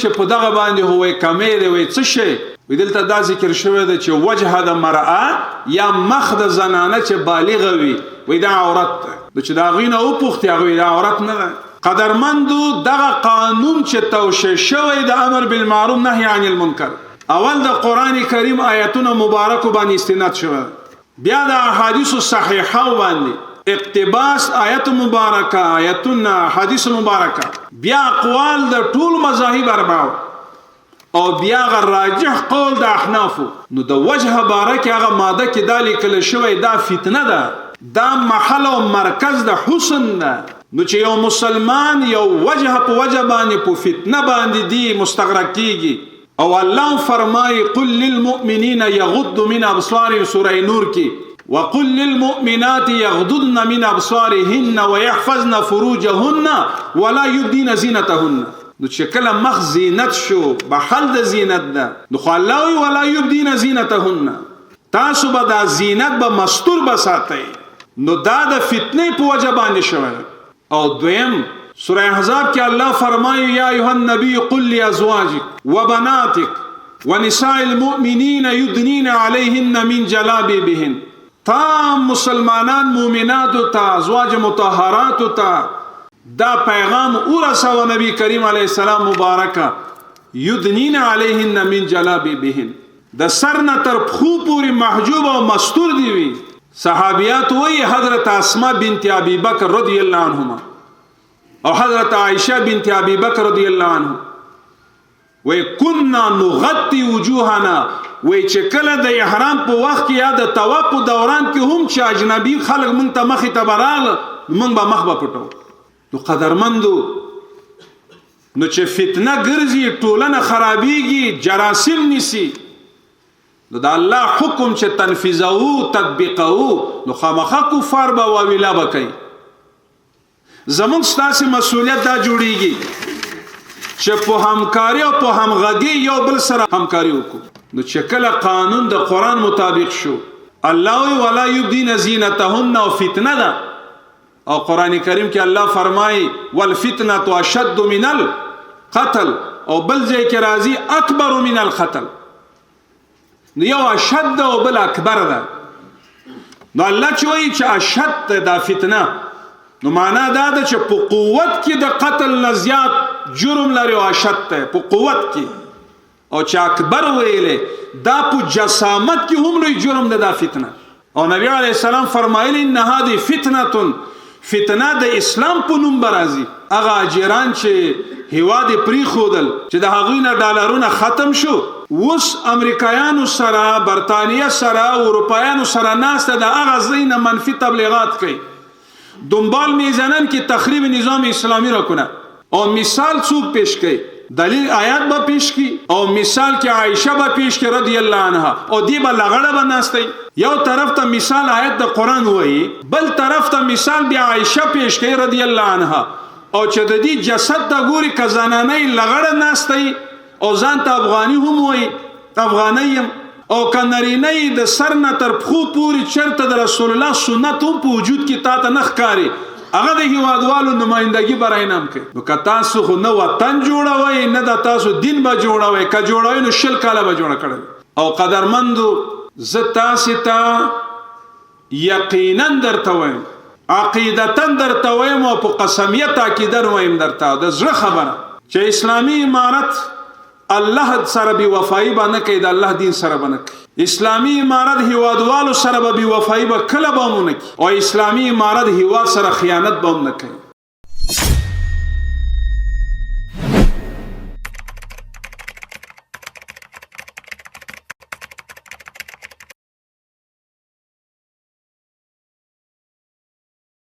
چې په دغه باندې هوې کمې دی وي څه شي دلته دا ذکر شوی دی چې وجه د مرأه یا مخ د زنانه چې بالغه وي وي دا عورت ده چې دا غینه او پوښتې هغه دا عورت نه ده قدرمندو دغه قانون چې توشیح شوی د امر بالمعروف نهی عن المنکر اول د قران کریم آیاتونه مبارک باندې استناد شوی بیا د احادیث صحیحه باندې اقتباس آیت مبارکه آیتنا حدیث مبارکه بیا اقوال د ټول مذاهب اربعه او بیا غ راجح قول د احناف نو د وجه بارکه هغه ماده کې دالی کله شوی دا فتنه ده دا محل او مرکز د حسن ده نو چې یو مسلمان یو وجه په وجه باندې په فتنه باندې دی مستغرق کیږي او الله فرمای قل للمؤمنین یغضوا من ابصارهم سوره نور کې وقل للمؤمنات يغضضن من ابصارهن ويحفظن فروجهن ولا يبدين زينتهن نو چې کله مخ زینت شو بحل د زینت ده نو خلاوی ولا يبدين زينتهن تاسو به دا زینت به مستور بساتئ نو دا د فتنې په وجه باندې شوی او دویم سوره احزاب کې الله فرمایي یا ایها النبی قل لازواجک وبناتک ونساء المؤمنین يدنين عليهن من جلابيبهن تام مسلمانان مومنات تا ازواج مطهرات تا دا پیغام ورسو نبی کریم علیہ السلام مبارکہ یدنین علیہن من جلابیبہن د سرنا تر پخو پوری محجوب او مستور دی وی صحابیات وی حضرت اسماء بنت ابی بکر رضی اللہ عنہما او حضرت عائشہ بنت ابی بکر رضی اللہ عنہ وی کننا نغطی وجوهنا وی چې کله د احرام په وخت کې یا د طواف په دوران کې هم چې اجنبي خلک مونږ ته مخې ته براغله مونږ به مخ به پټو نو قدرمندو نو چې فتنه ګرځي ټولنه خرابېږي جراثیم نیسي نو د الله حکم چې تنفیذو تطبیقو نو خامخا کفار به واویلا به کوي زمونږ ستاسې مسؤلیت دا جوړیږي چې په همکاري او په همغږي یو بل سره همکاري وکړو نو چې کله قانون د قران مطابق شو الله ولا يبدين زينتهن او فتنه ده او قران کریم کې الله فرمایي والفتنه اشد من القتل او بل ځای کې راځي اکبر من القتل نو یو اشد او بل اکبر ده نو الله چې وایي چې اشد ده فتنه نو معنا دا ده چې په قوت کې د قتل نه زیات جرم لري او اشد ده په قوت کې او چې اکبر ویلې دا په جسامت کې هم لوی جرم ده دا فتنه او نبی علیہ السلام فرمایلی ان هذه فتنه د اسلام په نوم برازي هغه اجران چې هیواد پری خودل چې د هغوی نه ډالرونه ختم شو وس امریکایانو سره برتانیه سره اروپایانو سره ناسته د هغه زینه منفي تبلیغات کوي دنبال میزنن کې تخریب نظام اسلامی را کنه او مثال څوک پیش کوي دلیل آیات با پیش کی او مثال کې عائشہ با پیش کی رضی اللہ عنها او دی با لغړه بناستی یو طرف ته مثال آیت د قران وایي بل طرف ته مثال بیا عائشہ پیش کی رضی اللہ عنها او چې د دې جسد د ګوري کزنانه لغړه ناستی او ځان ته افغانی هم وایي افغانیم او کنارینه د سر نه تر پخو پوری چرته د رسول الله سنت په وجود کې تا ته نخکاری هغه د هیوادوالو نمائندګي برای نام کوي نو که تاسو خو نه وطن جوړوي نه د تاسو دین به جوړوي که جوړوي نو شل کاله به جوړ کړي او قدرمندو زه تاسو ته یقینا درته وایم عقیدتا درته وایم او په قسمیت عقیده وایم درته د زړه خبره چې اسلامی امارت الله سره بي وفای باندې کوي د الله دین سره باندې کوي اسلامی امارت هیوادوالو سره به بي وفای به کله به مونږ او اسلامی امارت هیواد سره خیانت به مونږ کوي